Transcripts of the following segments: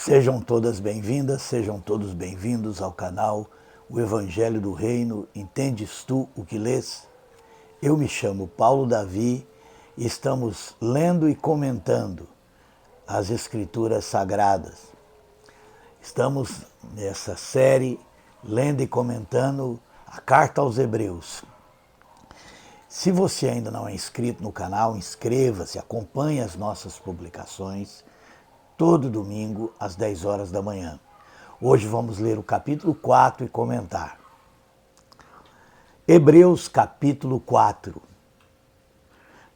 Sejam todas bem-vindas, sejam todos bem-vindos ao canal O Evangelho do Reino, Entendes Tu o que lês? Eu me chamo Paulo Davi e estamos lendo e comentando as Escrituras Sagradas. Estamos nessa série lendo e comentando a Carta aos Hebreus. Se você ainda não é inscrito no canal, inscreva-se, acompanhe as nossas publicações todo domingo às 10 horas da manhã. Hoje vamos ler o capítulo 4 e comentar. Hebreus capítulo 4.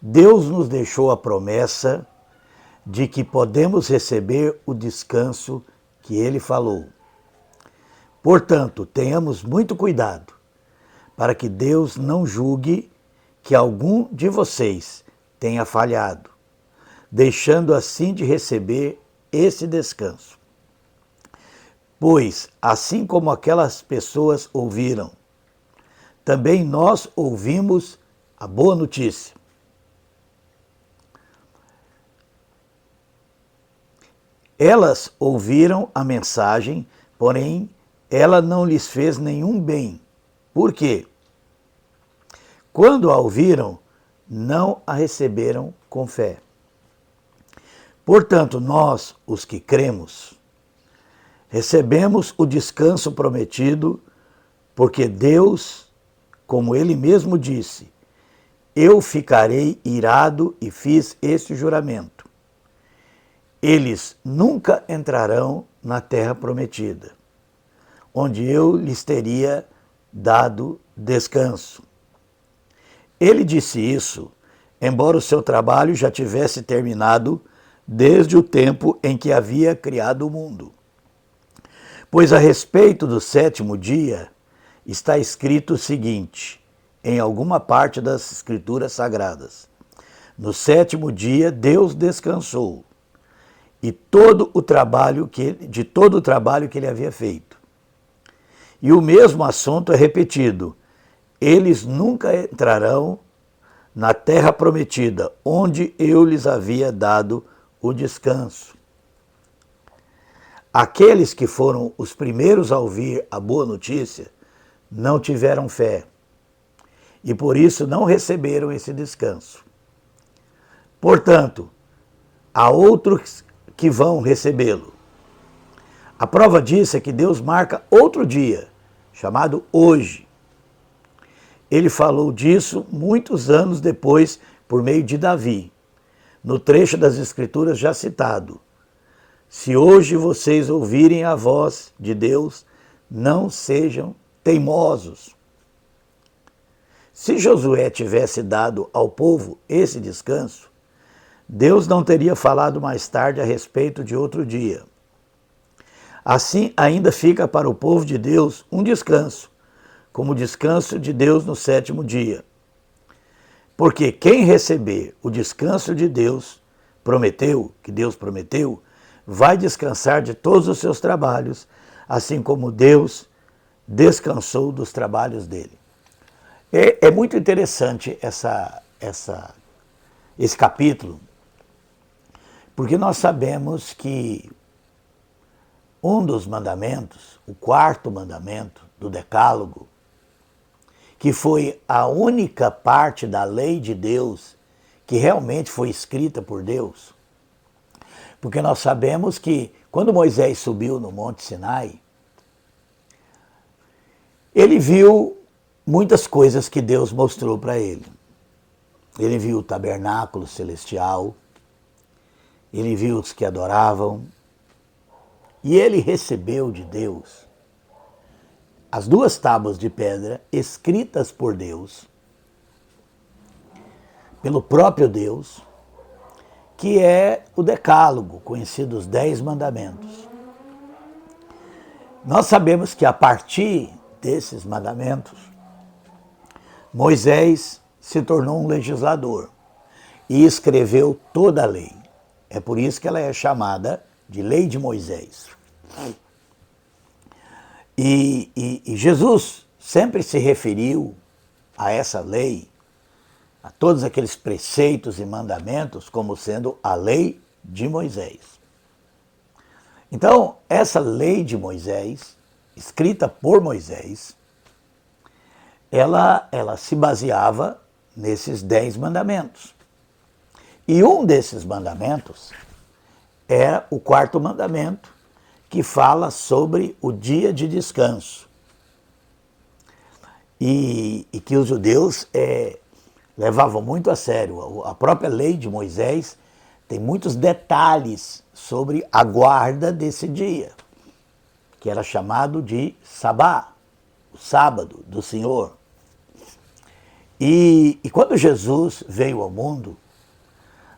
Deus nos deixou a promessa de que podemos receber o descanso que Ele falou. Portanto, tenhamos muito cuidado para que Deus não julgue que algum de vocês tenha falhado, deixando assim de receber esse descanso. Pois, assim como aquelas pessoas ouviram, também nós ouvimos a boa notícia. Elas ouviram a mensagem, porém, ela não lhes fez nenhum bem. Por quê? Quando a ouviram, não a receberam com fé. Portanto, nós, os que cremos, recebemos o descanso prometido, porque Deus, como Ele mesmo disse, eu ficarei irado e fiz este juramento. Eles nunca entrarão na terra prometida, onde eu lhes teria dado descanso. Ele disse isso, embora o seu trabalho já tivesse terminado desde o tempo em que havia criado o mundo. Pois a respeito do sétimo dia, está escrito o seguinte, em alguma parte das Escrituras Sagradas. No sétimo dia, Deus descansou de todo o trabalho que ele havia feito. E o mesmo assunto é repetido. Eles nunca entrarão na terra prometida, onde eu lhes havia dado o descanso. Aqueles que foram os primeiros a ouvir a boa notícia não tiveram fé e por isso não receberam esse descanso. Portanto, há outros que vão recebê-lo. A prova disso é que Deus marca outro dia, chamado hoje. Ele falou disso muitos anos depois por meio de Davi, no trecho das Escrituras já citado. Se hoje vocês ouvirem a voz de Deus, não sejam teimosos. Se Josué tivesse dado ao povo esse descanso, Deus não teria falado mais tarde a respeito de outro dia. Assim, ainda fica para o povo de Deus um descanso, como o descanso de Deus no sétimo dia. Porque quem receber o descanso de Deus, que Deus prometeu, vai descansar de todos os seus trabalhos, assim como Deus descansou dos trabalhos dele. É muito interessante esse capítulo, porque nós sabemos que um dos mandamentos, o quarto mandamento do Decálogo, que foi a única parte da lei de Deus que realmente foi escrita por Deus. Porque nós sabemos que quando Moisés subiu no Monte Sinai, ele viu muitas coisas que Deus mostrou para ele. Ele viu o tabernáculo celestial, ele viu os que adoravam, e ele recebeu de Deus as duas tábuas de pedra escritas por Deus, pelo próprio Deus, que é o Decálogo, conhecido os 10 mandamentos. Nós sabemos que a partir desses mandamentos, Moisés se tornou um legislador e escreveu toda a lei. É por isso que ela é chamada de Lei de Moisés. E Jesus sempre se referiu a essa lei, a todos aqueles preceitos e mandamentos, como sendo a lei de Moisés. Então, essa lei de Moisés, escrita por Moisés, ela se baseava nesses 10 mandamentos. E um desses mandamentos é o quarto mandamento, que fala sobre o dia de descanso. E que os judeus levavam muito a sério. A própria lei de Moisés tem muitos detalhes sobre a guarda desse dia, que era chamado de Sabá, o sábado do Senhor. E quando Jesus veio ao mundo,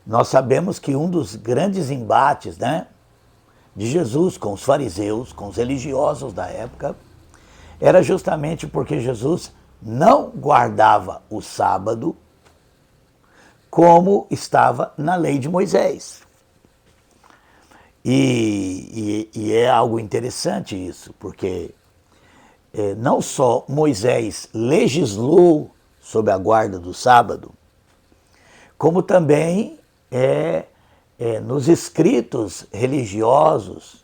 nós sabemos que um dos grandes embates, né, de Jesus com os fariseus, com os religiosos da época, era justamente porque Jesus não guardava o sábado como estava na lei de Moisés. E é algo interessante isso, porque não só Moisés legislou sobre a guarda do sábado, como também nos escritos religiosos,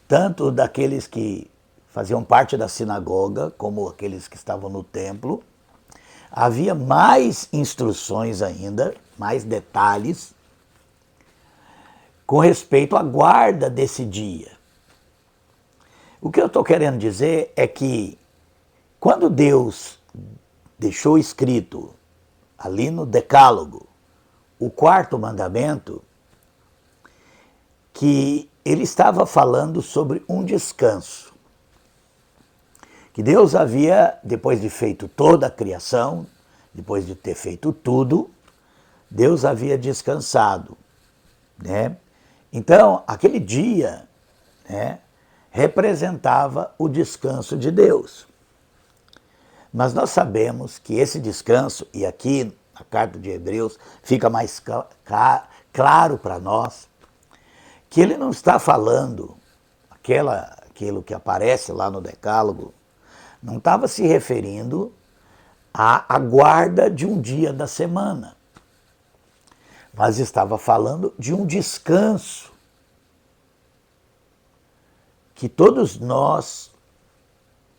tanto daqueles que faziam parte da sinagoga, como aqueles que estavam no templo, havia mais instruções ainda, mais detalhes, com respeito à guarda desse dia. O que eu estou querendo dizer é que, quando Deus deixou escrito ali no Decálogo o quarto mandamento, que ele estava falando sobre um descanso. Que Deus havia, depois de feito toda a criação, depois de ter feito tudo, Deus havia descansado, né? Então, aquele dia, né, representava o descanso de Deus. Mas nós sabemos que esse descanso, e aqui na carta de Hebreus fica mais claro para nós, que ele não está falando, aquilo que aparece lá no Decálogo, não estava se referindo à guarda de um dia da semana, mas estava falando de um descanso que todos nós,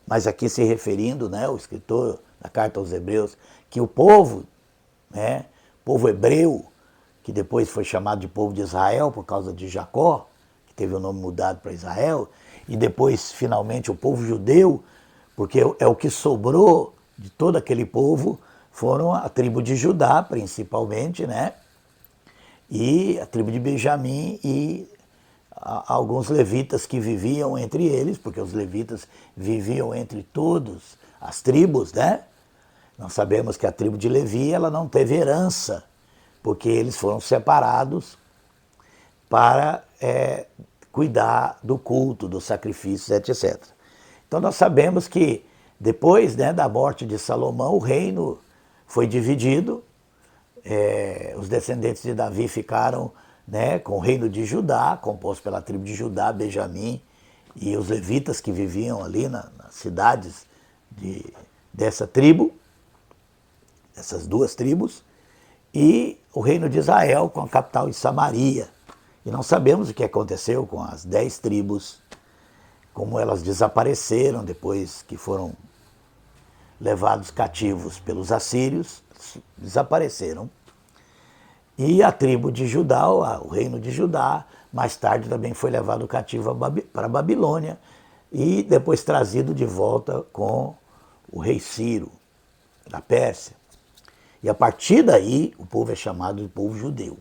mas aqui se referindo, né, o escritor da carta aos Hebreus, que o povo, né, povo hebreu, que depois foi chamado de povo de Israel por causa de Jacó, que teve o nome mudado para Israel, e depois, finalmente, o povo judeu, porque é o que sobrou de todo aquele povo, foram a tribo de Judá, principalmente, né? E a tribo de Benjamim e alguns levitas que viviam entre eles, porque os levitas viviam entre todas as tribos, né? Nós sabemos que a tribo de Levi, ela não teve herança, porque eles foram separados para cuidar do culto, dos sacrifícios, etc. Então nós sabemos que depois, né, da morte de Salomão, o reino foi dividido, os descendentes de Davi ficaram, né, com o reino de Judá, composto pela tribo de Judá, Benjamim, e os levitas que viviam ali nas cidades dessa tribo, essas duas tribos, e o reino de Israel com a capital em Samaria. E não sabemos o que aconteceu com as 10 tribos, como elas desapareceram depois que foram levados cativos pelos assírios, desapareceram. E a tribo de Judá, o reino de Judá, mais tarde também foi levado cativo para a Babilônia e depois trazido de volta com o rei Ciro, da Pérsia. E a partir daí, o povo é chamado de povo judeu.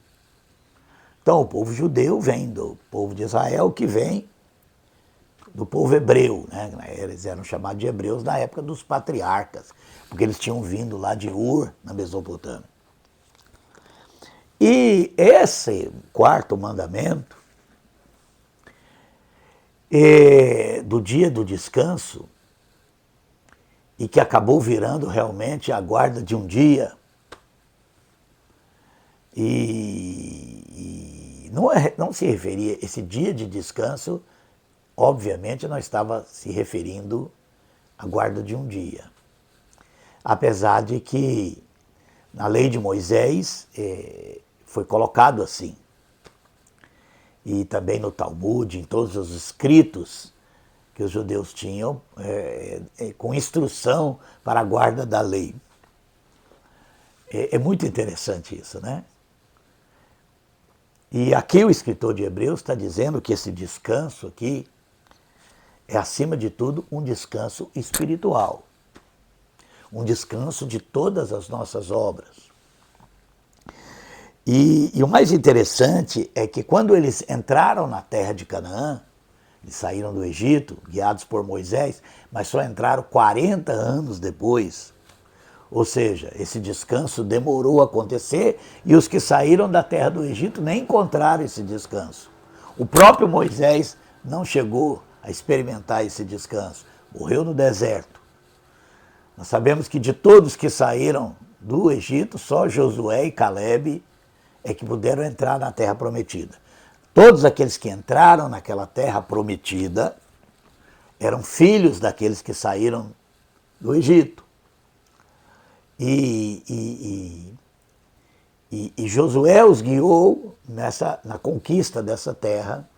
Então, o povo judeu vem do povo de Israel, que vem do povo hebreu, né? Eles eram chamados de hebreus na época dos patriarcas, porque eles tinham vindo lá de Ur, na Mesopotâmia. E esse quarto mandamento, do dia do descanso, e que acabou virando realmente a guarda de um dia, e não se referia, esse dia de descanso, obviamente não estava se referindo à guarda de um dia. Apesar de que na lei de Moisés foi colocado assim. e também no Talmud, em todos os escritos que os judeus tinham, com instrução para a guarda da lei. É muito interessante isso, né? E aqui o escritor de Hebreus está dizendo que esse descanso aqui é, acima de tudo, um descanso espiritual. Um descanso de todas as nossas obras. E o mais interessante é que quando eles entraram na terra de Canaã, eles saíram do Egito, guiados por Moisés, mas só entraram 40 anos depois. Ou seja, esse descanso demorou a acontecer e os que saíram da terra do Egito nem encontraram esse descanso. O próprio Moisés não chegou a experimentar esse descanso, morreu no deserto. Nós sabemos que de todos que saíram do Egito, só Josué e Calebe é que puderam entrar na terra prometida. Todos aqueles que entraram naquela terra prometida eram filhos daqueles que saíram do Egito. E Josué os guiou na conquista dessa terra,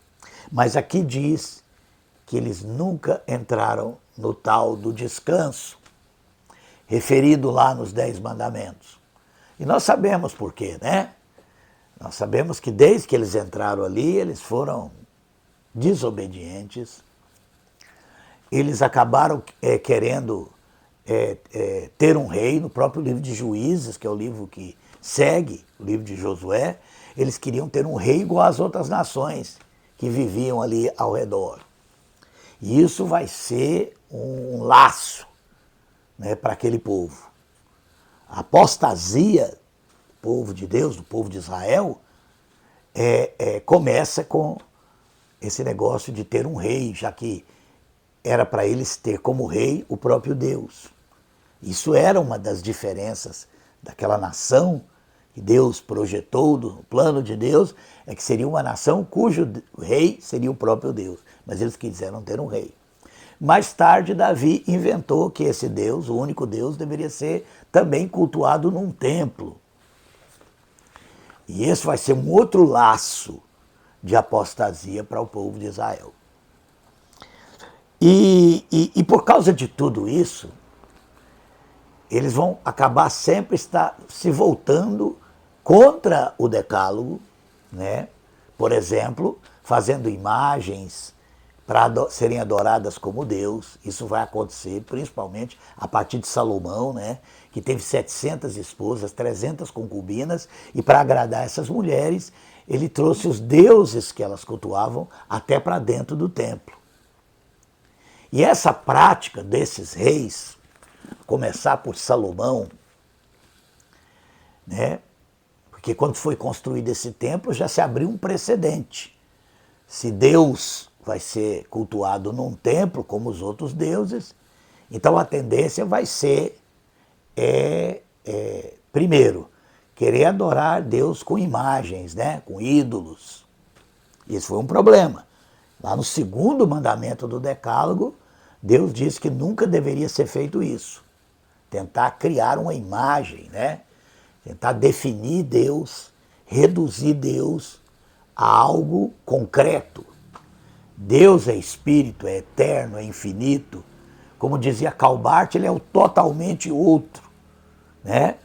mas aqui diz que eles nunca entraram no tal do descanso, referido lá nos 10 mandamentos. E nós sabemos por quê, né? Nós sabemos que desde que eles entraram ali, eles foram desobedientes, eles acabaram querendo ter um rei. No próprio livro de Juízes, que é o livro que segue o livro de Josué, eles queriam ter um rei igual às outras nações que viviam ali ao redor. E isso vai ser um laço, né, para aquele povo. A apostasia do povo de Deus, do povo de Israel, começa com esse negócio de ter um rei, já que era para eles ter como rei o próprio Deus. Isso era uma das diferenças daquela nação que Deus projetou do plano de Deus, é que seria uma nação cujo rei seria o próprio Deus, mas eles quiseram ter um rei. Mais tarde, Davi inventou que esse Deus, o único Deus, deveria ser também cultuado num templo. E esse vai ser um outro laço de apostasia para o povo de Israel. E por causa de tudo isso, eles vão acabar sempre se voltando contra o decálogo, né? Por exemplo, fazendo imagens para serem adoradas como Deus. Isso vai acontecer principalmente a partir de Salomão, né? Que teve 700 esposas, 300 concubinas, e para agradar essas mulheres, ele trouxe os deuses que elas cultuavam até para dentro do templo. E essa prática desses reis, começar por Salomão, né? Porque quando foi construído esse templo, já se abriu um precedente. Se Deus vai ser cultuado num templo, como os outros deuses, então a tendência vai ser, primeiro, querer adorar Deus com imagens, né? Com ídolos. Isso foi um problema. Lá no segundo mandamento do Decálogo, Deus disse que nunca deveria ser feito isso. Tentar criar uma imagem, né? Tentar definir Deus, reduzir Deus a algo concreto. Deus é espírito, é eterno, é infinito. Como dizia Calbart, ele é o totalmente outro, né?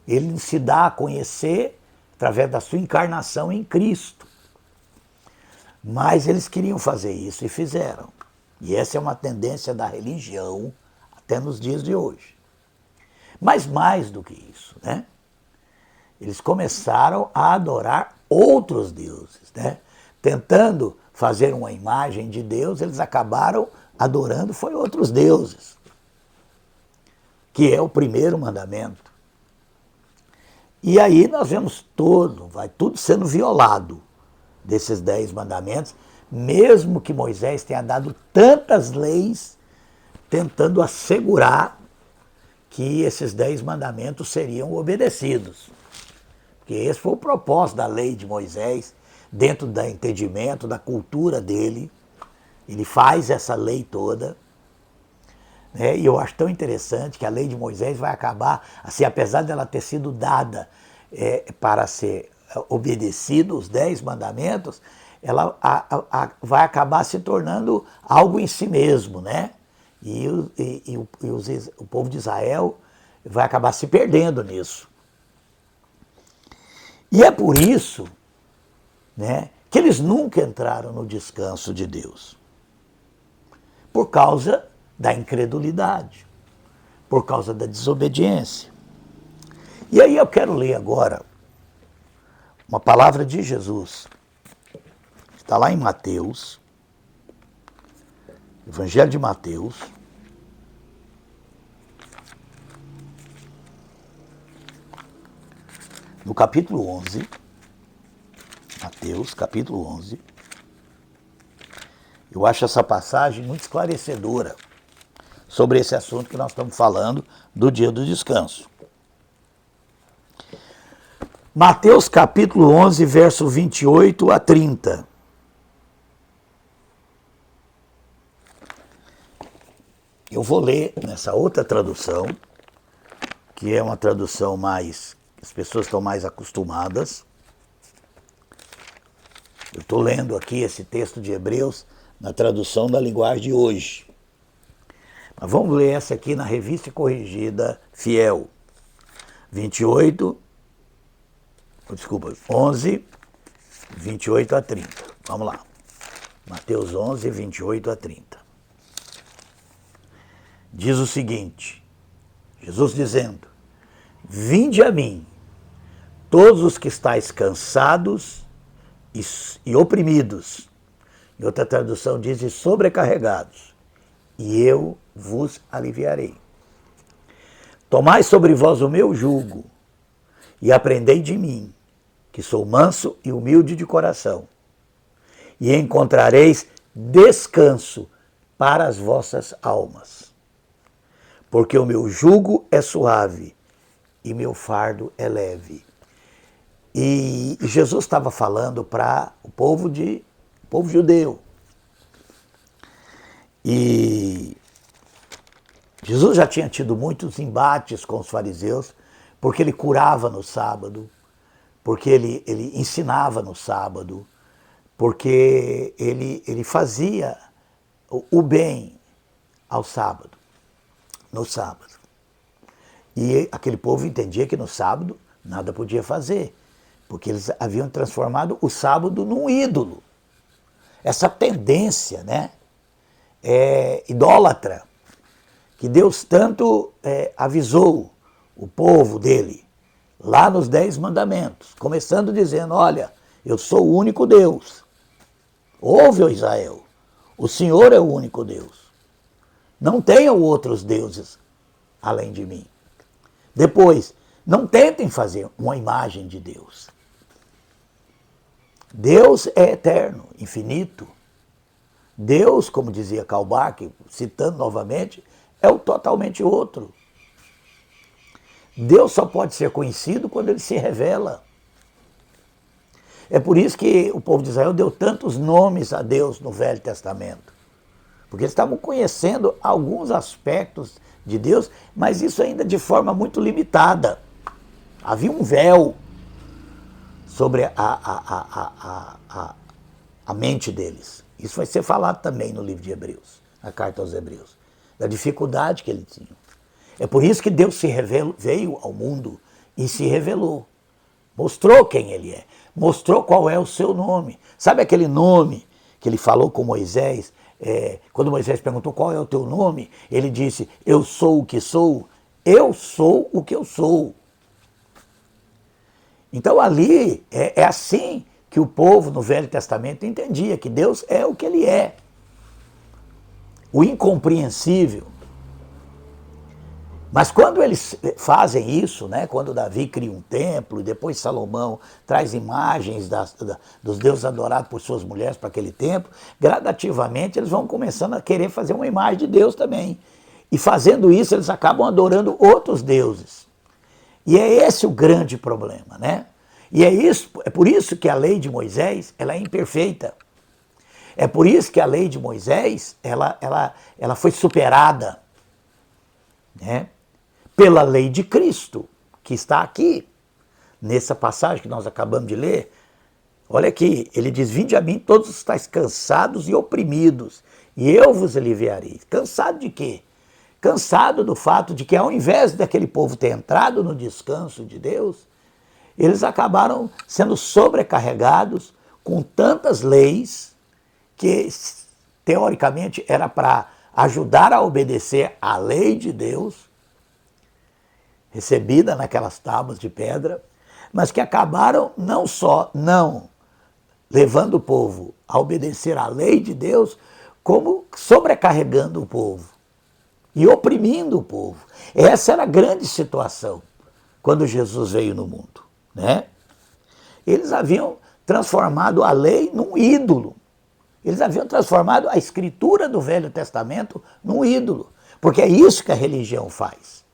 Ele se dá a conhecer através da sua encarnação em Cristo. Mas eles queriam fazer isso e fizeram. E essa é uma tendência da religião até nos dias de hoje. Mas mais do que isso, né? Eles começaram a adorar outros deuses, né? Tentando fazer uma imagem de Deus, eles acabaram adorando foi outros deuses, que é o primeiro mandamento. E aí nós vemos vai tudo sendo violado desses 10 mandamentos, mesmo que Moisés tenha dado tantas leis, tentando assegurar que esses 10 mandamentos seriam obedecidos. Porque esse foi o propósito da lei de Moisés, dentro do entendimento, da cultura dele. Ele faz essa lei toda, né? E eu acho tão interessante que a lei de Moisés vai acabar, assim, apesar dela ter sido dada para ser obedecido, os 10 mandamentos, vai acabar se tornando algo em si mesmo, né? E o povo de Israel vai acabar se perdendo nisso. E é por isso, né, que eles nunca entraram no descanso de Deus. Por causa da incredulidade, por causa da desobediência. E aí eu quero ler agora uma palavra de Jesus. Está lá em Mateus, Evangelho de Mateus, no capítulo 11, Mateus, capítulo 11, eu acho essa passagem muito esclarecedora sobre esse assunto que nós estamos falando do dia do descanso. Mateus capítulo 11, verso 28 a 30. Eu vou ler nessa outra tradução, que é uma tradução mais, as pessoas estão mais acostumadas. Eu estou lendo aqui esse texto de Hebreus na tradução da linguagem de hoje. Mas vamos ler essa aqui na Revista Corrigida Fiel. 11, 28 a 30. Vamos lá. Mateus 11, 28 a 30. Diz o seguinte, Jesus dizendo, vinde a mim, todos os que estáis cansados e oprimidos. Em outra tradução diz, e sobrecarregados, e eu vos aliviarei. Tomai sobre vós o meu jugo, e aprendei de mim, que sou manso e humilde de coração, e encontrareis descanso para as vossas almas. Porque o meu jugo é suave e meu fardo é leve. E Jesus estava falando para o povo judeu. E Jesus já tinha tido muitos embates com os fariseus, porque ele curava no sábado, porque ele ensinava no sábado, porque ele fazia o bem ao sábado, no sábado. E aquele povo entendia que no sábado nada podia fazer, porque eles haviam transformado o sábado num ídolo. Essa tendência, né, idólatra, que Deus tanto avisou o povo dele, lá nos 10 mandamentos, começando dizendo, olha, eu sou o único Deus. Ouve, ó Israel, o Senhor é o único Deus. Não tenham outros deuses além de mim. Depois, não tentem fazer uma imagem de Deus. Deus é eterno, infinito. Deus, como dizia Karl Barth, citando novamente, é o totalmente outro. Deus só pode ser conhecido quando ele se revela. É por isso que o povo de Israel deu tantos nomes a Deus no Velho Testamento. Porque eles estavam conhecendo alguns aspectos de Deus, mas isso ainda de forma muito limitada. Havia um véu sobre a mente deles. Isso vai ser falado também no livro de Hebreus, na carta aos Hebreus, da dificuldade que eles tinham. É por isso que Deus veio ao mundo e se revelou. Mostrou quem ele é, mostrou qual é o seu nome. Sabe aquele nome que ele falou com Moisés? Quando Moisés perguntou qual é o teu nome, ele disse, eu sou o que sou, eu sou o que eu sou. Então ali é assim que o povo no Velho Testamento entendia, que Deus é o que ele é. O incompreensível. Mas quando eles fazem isso, né, quando Davi cria um templo, e depois Salomão traz imagens dos deuses adorados por suas mulheres para aquele templo, gradativamente eles vão começando a querer fazer uma imagem de Deus também. E fazendo isso, eles acabam adorando outros deuses. E é esse o grande problema, né? E é por isso que a lei de Moisés ela é imperfeita. É por isso que a lei de Moisés ela foi superada, né, pela lei de Cristo, que está aqui, nessa passagem que nós acabamos de ler, Olha aqui, ele diz, vinde a mim todos os que estáis cansados e oprimidos, e eu vos aliviarei. Cansado de quê? Cansado do fato de que ao invés daquele povo ter entrado no descanso de Deus, eles acabaram sendo sobrecarregados com tantas leis que, teoricamente, era para ajudar a obedecer à lei de Deus, recebida naquelas tábuas de pedra, mas que acabaram não só não levando o povo a obedecer à lei de Deus, como sobrecarregando o povo e oprimindo o povo. Essa era a grande situação quando Jesus veio no mundo, né? Eles haviam transformado a lei num ídolo. Eles haviam transformado a escritura do Velho Testamento num ídolo, porque é isso que a religião faz.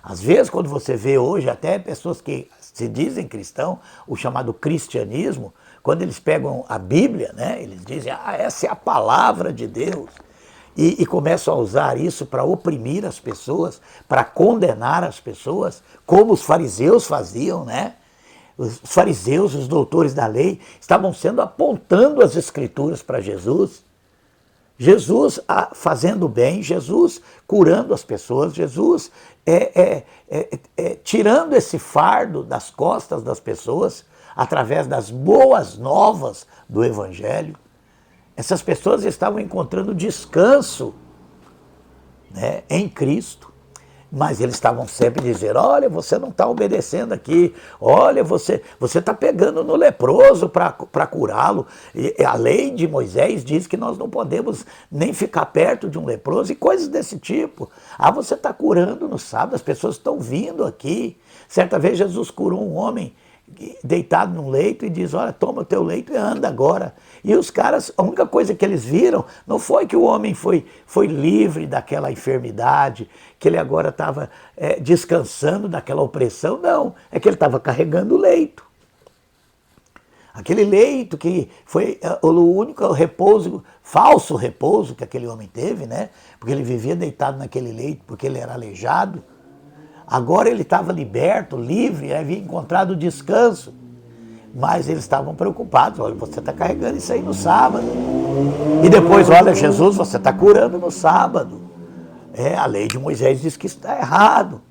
Às vezes, quando você vê hoje até pessoas que se dizem cristãos, o chamado cristianismo, quando eles pegam a Bíblia, né, eles dizem, essa é a palavra de Deus, e começam a usar isso para oprimir as pessoas, para condenar as pessoas, como os fariseus faziam, né? Os fariseus, os doutores da lei, estavam apontando as escrituras para Jesus. Jesus fazendo bem, Jesus curando as pessoas, Jesus tirando esse fardo das costas das pessoas através das boas novas do Evangelho. Essas pessoas estavam encontrando descanso, né, em Cristo, mas eles estavam sempre dizendo, olha, você não está obedecendo aqui, olha, você está pegando no leproso para curá-lo. A lei de Moisés diz que nós não podemos nem ficar perto de um leproso e coisas desse tipo. Você está curando no sábado, as pessoas estão vindo aqui. Certa vez Jesus curou um homem deitado num leito e diz, olha, toma o teu leito e anda agora. E os caras, a única coisa que eles viram não foi que o homem foi livre daquela enfermidade, que ele agora estava descansando daquela opressão, não, é que ele estava carregando o leito. Aquele leito que foi o único repouso, falso repouso que aquele homem teve, né? Porque ele vivia deitado naquele leito, porque ele era aleijado. Agora ele estava liberto, livre, havia encontrado descanso. Mas eles estavam preocupados. Olha, você está carregando isso aí no sábado. E depois, olha, Jesus, você está curando no sábado. A lei de Moisés diz que isso está errado.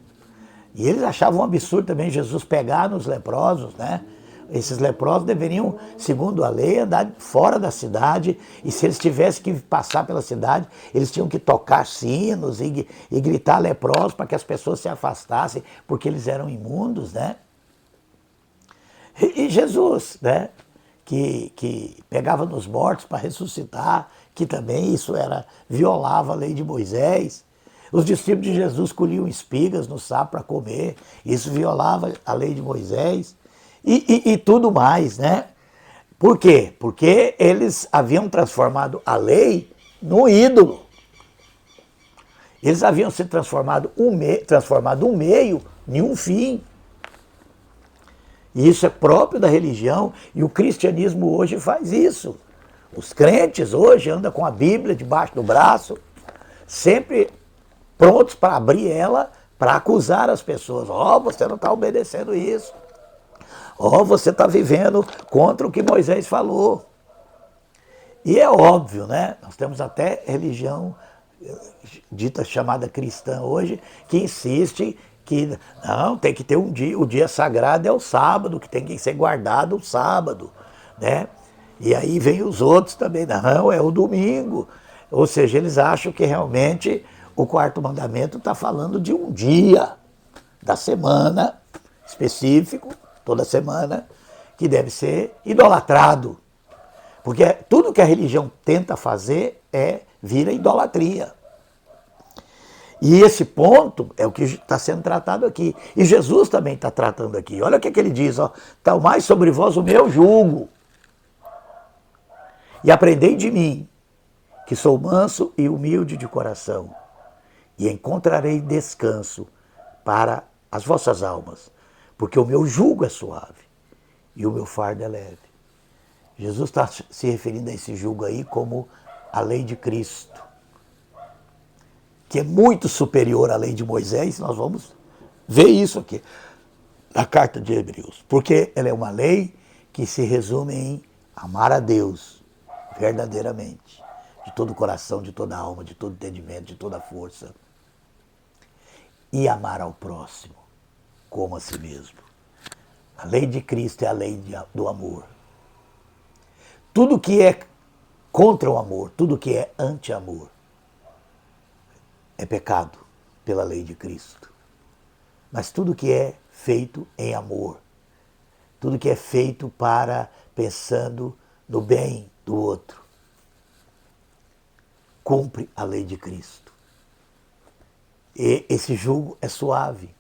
E eles achavam um absurdo também Jesus pegar nos leprosos, né? Esses leprosos deveriam, segundo a lei, andar fora da cidade, e se eles tivessem que passar pela cidade, eles tinham que tocar sinos e gritar leprosos para que as pessoas se afastassem, porque eles eram imundos, né? E Jesus, né, que pegava nos mortos para ressuscitar, que também isso violava a lei de Moisés. Os discípulos de Jesus colhiam espigas no sábado para comer, isso violava a lei de Moisés. E tudo mais, né? Por quê? Porque eles haviam transformado a lei no ídolo. Eles haviam se transformado um meio em um fim. E isso é próprio da religião, e o cristianismo hoje faz isso. Os crentes hoje andam com a Bíblia debaixo do braço, sempre prontos para abrir ela, para acusar as pessoas. Você não está obedecendo isso. Você está vivendo contra o que Moisés falou. E é óbvio, né? Nós temos até religião dita chamada cristã hoje, que insiste que não, tem que ter um dia, o dia sagrado é o sábado, que tem que ser guardado o sábado, né? E aí vem os outros também, não, é o domingo. Ou seja, eles acham que realmente o quarto mandamento está falando de um dia da semana específico, toda semana, que deve ser idolatrado. Porque tudo que a religião tenta fazer vira idolatria. E esse ponto é o que está sendo tratado aqui. E Jesus também está tratando aqui. Olha o que ele diz, tomai sobre vós o meu jugo, e aprendei de mim, que sou manso e humilde de coração, e encontrarei descanso para as vossas almas, porque o meu jugo é suave e o meu fardo é leve. Jesus está se referindo a esse jugo aí como a lei de Cristo, que é muito superior à lei de Moisés. Nós vamos ver isso aqui na carta de Hebreus, porque ela é uma lei que se resume em amar a Deus verdadeiramente, de todo o coração, de toda a alma, de todo o entendimento, de toda a força, e amar ao próximo como a si mesmo. A lei de Cristo é a lei do amor. Tudo que é contra o amor, tudo que é anti-amor, é pecado pela lei de Cristo. Mas tudo que é feito em amor, tudo que é feito pensando no bem do outro, cumpre a lei de Cristo. E esse jugo é suave,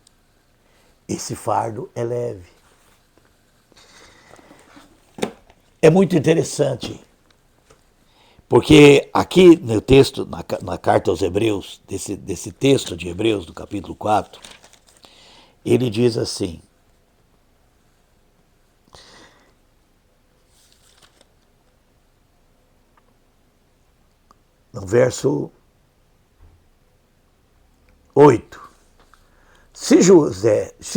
esse fardo é leve. É muito interessante, porque aqui no texto, na carta aos Hebreus, desse texto de Hebreus, do capítulo 4, ele diz assim: no verso 8, se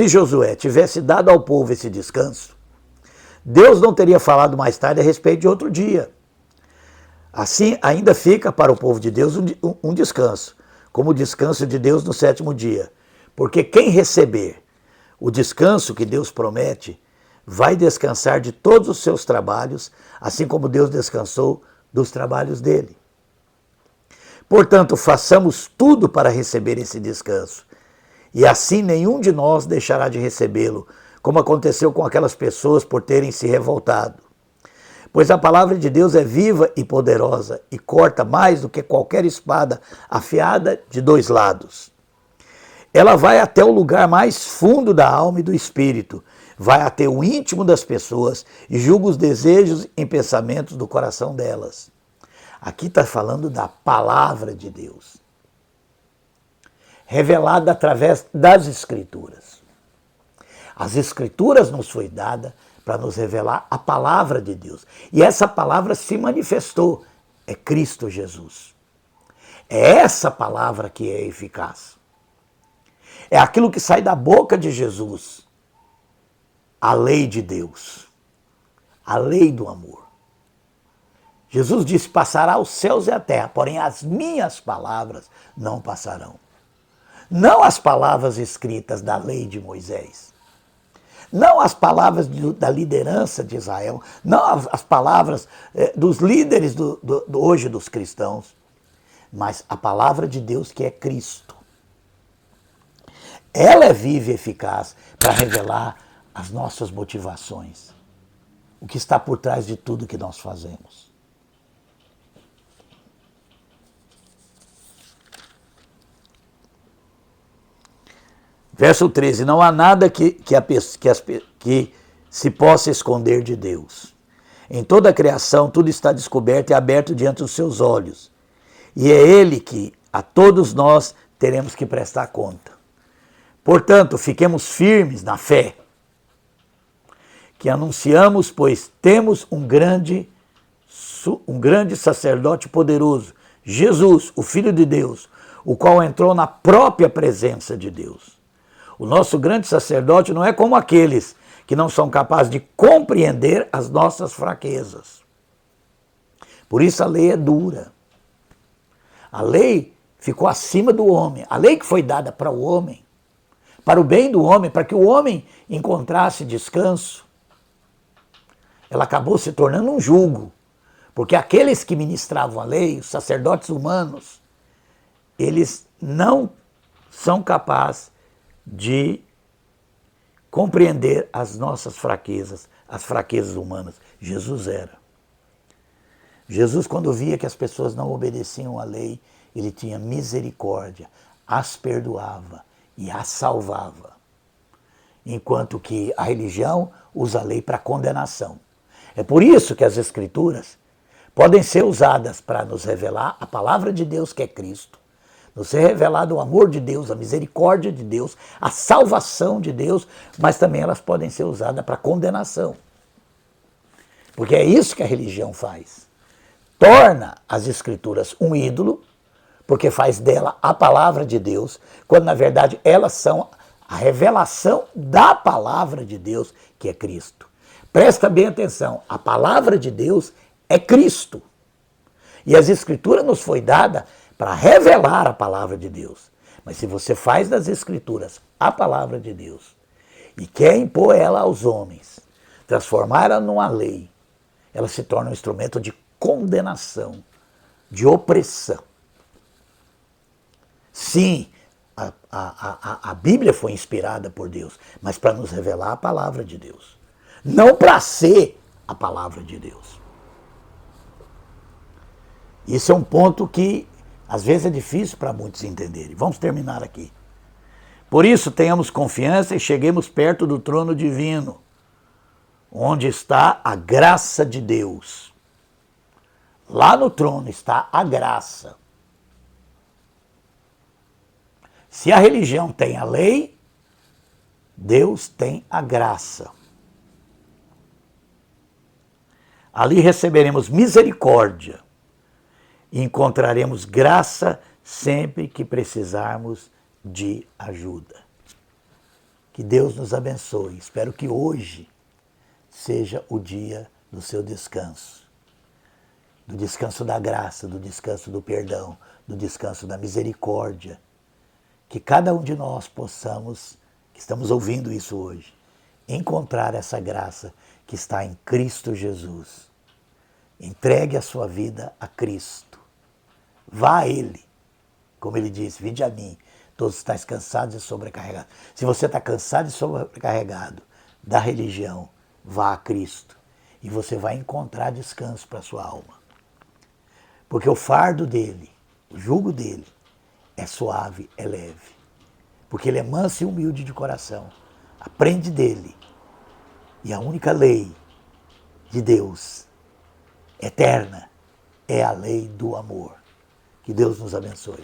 Josué tivesse dado ao povo esse descanso, Deus não teria falado mais tarde a respeito de outro dia. Assim, ainda fica para o povo de Deus um descanso, como o descanso de Deus no sétimo dia. Porque quem receber o descanso que Deus promete, vai descansar de todos os seus trabalhos, assim como Deus descansou dos trabalhos dele. Portanto, façamos tudo para receber esse descanso, e assim nenhum de nós deixará de recebê-lo, como aconteceu com aquelas pessoas por terem se revoltado. Pois a palavra de Deus é viva e poderosa e corta mais do que qualquer espada afiada de dois lados. Ela vai até o lugar mais fundo da alma e do espírito, vai até o íntimo das pessoas e julga os desejos e pensamentos do coração delas. Aqui está falando da palavra de Deus, revelada através das Escrituras. As Escrituras nos foi dada para nos revelar a palavra de Deus. E essa palavra se manifestou, é Cristo Jesus. É essa palavra que é eficaz. É aquilo que sai da boca de Jesus, a lei de Deus, a lei do amor. Jesus disse: passará os céus e a terra, porém as minhas palavras não passarão. Não as palavras escritas da lei de Moisés, não as palavras da liderança de Israel, não as palavras dos líderes hoje dos cristãos, mas a palavra de Deus, que é Cristo. Ela é viva e eficaz para revelar as nossas motivações, o que está por trás de tudo que nós fazemos. Verso 13, não há nada que se possa esconder de Deus. Em toda a criação, tudo está descoberto e aberto diante dos seus olhos. E é Ele que a todos nós teremos que prestar conta. Portanto, fiquemos firmes na fé que anunciamos, pois temos um grande sacerdote poderoso, Jesus, o Filho de Deus, o qual entrou na própria presença de Deus. O nosso grande sacerdote não é como aqueles que não são capazes de compreender as nossas fraquezas. Por isso a lei é dura. A lei ficou acima do homem. A lei que foi dada para o homem, para o bem do homem, para que o homem encontrasse descanso, ela acabou se tornando um jugo. Porque aqueles que ministravam a lei, os sacerdotes humanos, eles não são capazes de compreender as nossas fraquezas, as fraquezas humanas. Jesus era. Jesus, quando via que as pessoas não obedeciam à lei, ele tinha misericórdia, as perdoava e as salvava. Enquanto que a religião usa a lei para condenação. É por isso que as Escrituras podem ser usadas para nos revelar a palavra de Deus, que é Cristo, nos ser revelado o amor de Deus, a misericórdia de Deus, a salvação de Deus, mas também elas podem ser usadas para condenação. Porque é isso que a religião faz. Torna as Escrituras um ídolo, porque faz dela a palavra de Deus, quando na verdade elas são a revelação da palavra de Deus, que é Cristo. Presta bem atenção, a palavra de Deus é Cristo. E as Escrituras nos foi dada para revelar a palavra de Deus. Mas se você faz das Escrituras a palavra de Deus e quer impor ela aos homens, transformar ela numa lei, ela se torna um instrumento de condenação, de opressão. Sim, a Bíblia foi inspirada por Deus, mas para nos revelar a palavra de Deus. Não para ser a palavra de Deus. Isso é um ponto que às vezes é difícil para muitos entenderem. Vamos terminar aqui. Por isso, tenhamos confiança e cheguemos perto do trono divino, onde está a graça de Deus. Lá no trono está a graça. Se a religião tem a lei, Deus tem a graça. Ali receberemos misericórdia e encontraremos graça sempre que precisarmos de ajuda. Que Deus nos abençoe. Espero que hoje seja o dia do seu descanso. Do descanso da graça, do descanso do perdão, do descanso da misericórdia. Que cada um de nós possamos, que estamos ouvindo isso hoje, encontrar essa graça que está em Cristo Jesus. Entregue a sua vida a Cristo. Vá a Ele. Como Ele disse, vinde a mim, todos estáis cansados e sobrecarregados. Se você está cansado e sobrecarregado da religião, vá a Cristo. E você vai encontrar descanso para a sua alma. Porque o fardo dele, o jugo dele, é suave, é leve. Porque ele é manso e humilde de coração. Aprende dele. E a única lei de Deus, eterna, é a lei do amor. Que Deus nos abençoe.